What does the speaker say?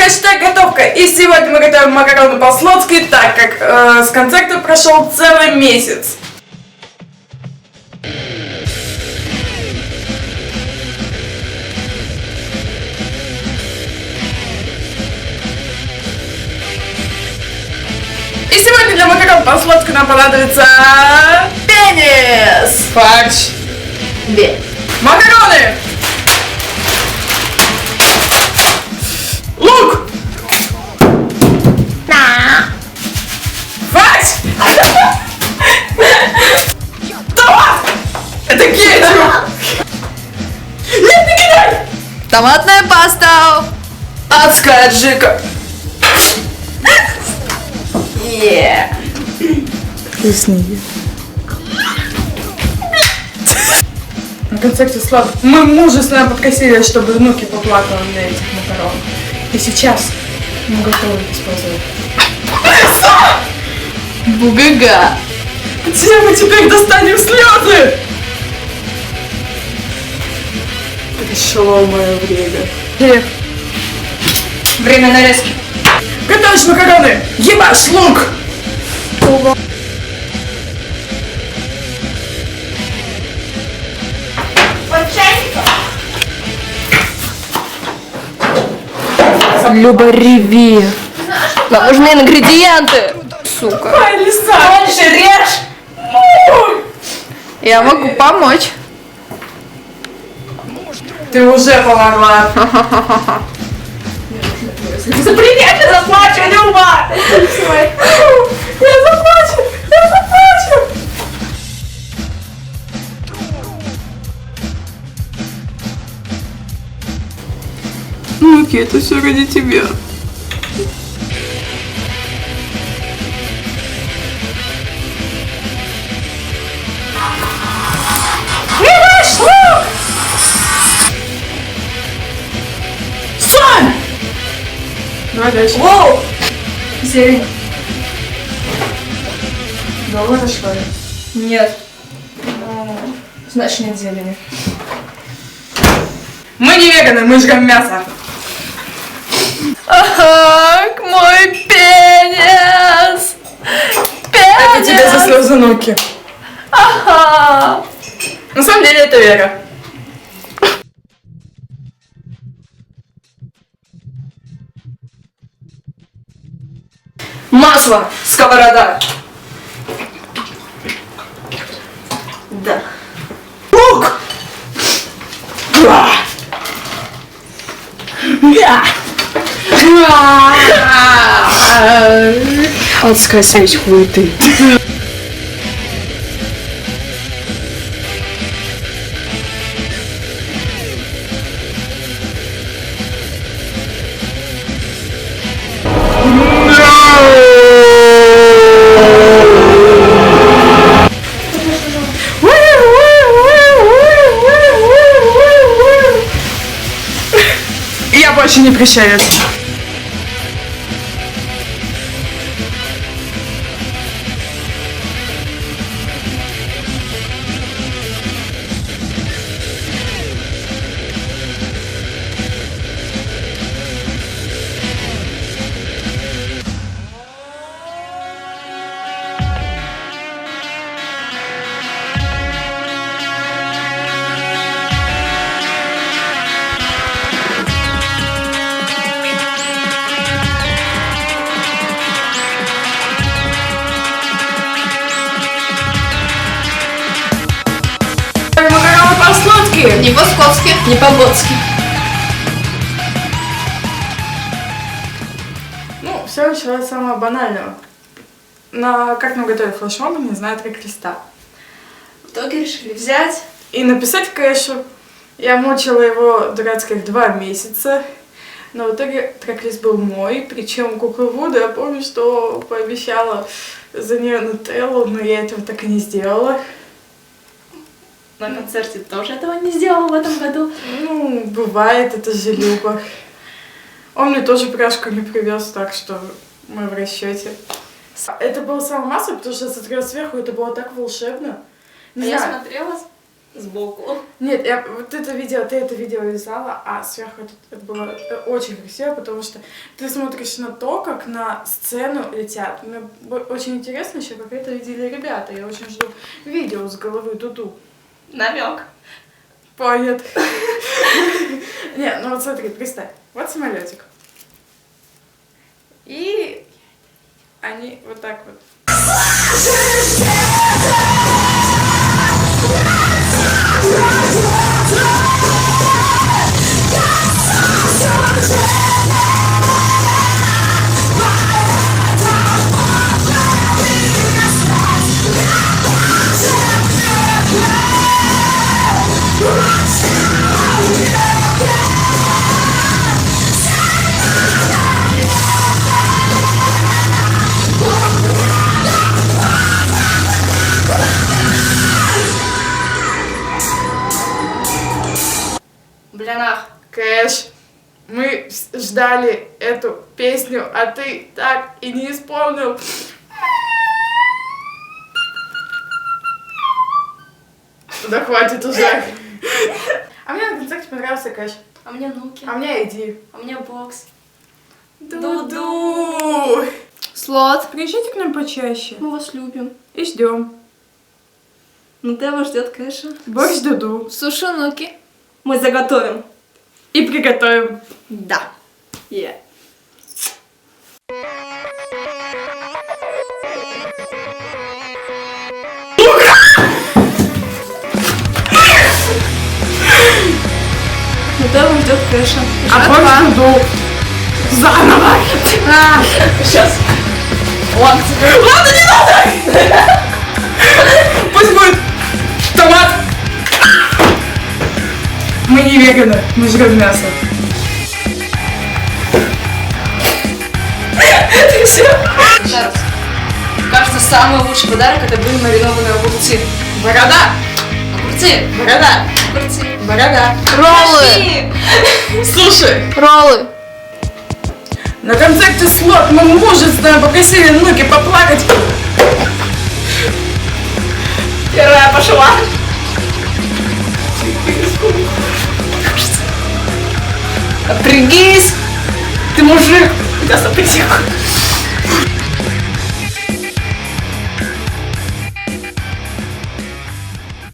Хэштег готовка. И сегодня мы готовим макароны по-флотски, так как с концерта прошел целый месяц. И сегодня для макарон по-флотски нам понадобится пенис, фарш, макароны, лук, фарш, томат, это кетчуп. Нет, не кидай! Томатная паста. Адская джика. Вкуснее. На концерте сладко. Мы мужественно подкосили, чтобы внуки поплакали на этих макаронах. И сейчас мы готовы использовать. Бугага. Где мы теперь достанем слезы? Пришло мое время. Время нарезки. Готовишь макароны! Ебашь лук! Люба, реви. Нам нужны ингредиенты. Сука. Ай, лиса! Больше режь. Я могу помочь. Ты уже помогла. За привет я заплачу, Люба. Я заплачу! Я заплачу! Луки, это все ради тебя. Ешь лук. Сань! Давай дальше. Воу. Зелень. Долго дошло? Нет. Значит, нет зелени. Мы не веганы, мы жрем мясо. Ага, мой пенис. Это тебе за слезы нуки. Ага. На самом деле это Вера. Масло. Сковорода. Да. Лук! Адская смесь хуеты. Я больше не прощаюсь. Макароны по-флотски. Не по-скотски, не по-ботски. Ну, все началось с самого банального. Как нам готовить флешмоб, не знаю 3 листа. В итоге решили взять. И написать кэшу. Я мучила его дурацких 2 месяца. Но в итоге трек-лист был мой. Причем куклу Вуду, я помню, что пообещала за нее нутеллу, но я этого так и не сделала. На концерте тоже этого не сделала в этом году. Ну, бывает, это же Люба. Он мне тоже пряжку не привез, так что мы в расчете. Это было самое массовое, потому что я смотрела сверху, это было так волшебно. Я смотрела Сбоку. Нет, я вот это видела, ты это видео вязала, а сверху это было очень красиво, потому что ты смотришь на то, как на сцену летят. Мне очень интересно еще, как это видели ребята. Я очень жду видео с головы Дуду. Намек. Поет. Не, ну вот смотри, представь. Вот самолетик. И они вот так вот. Блянах. Кэш, мы ждали эту песню, а ты так и не исполнил. Да хватит уже. А мне на концерте понравился Кэш. А мне Нуки. А мне Иди. А мне бокс. Дуду! Слот. Приезжайте к нам почаще. Мы вас любим. И ждем. Нутелла ждет Кэша. Борщ Дуду. Сушинуки. Мы заготовим. И приготовим. Да. Yeah. Нутелла ждет Кэша. А борщ Дуду. Заново. Сейчас. Ладно, Ладно, не надо! Пусть будет томат. Мы не веганы, мы жрем мясо. Еще раз. Кажется, самый лучший подарок это были маринованные огурцы. Борода. Огурцы. Борода. Огурцы. Борода. Роллы. Слушай, Роллы. на концерте Слот мы мужественно попросили Нуки поплакать. Первая пошла. Напрягись. Ты мужик. Я запретил.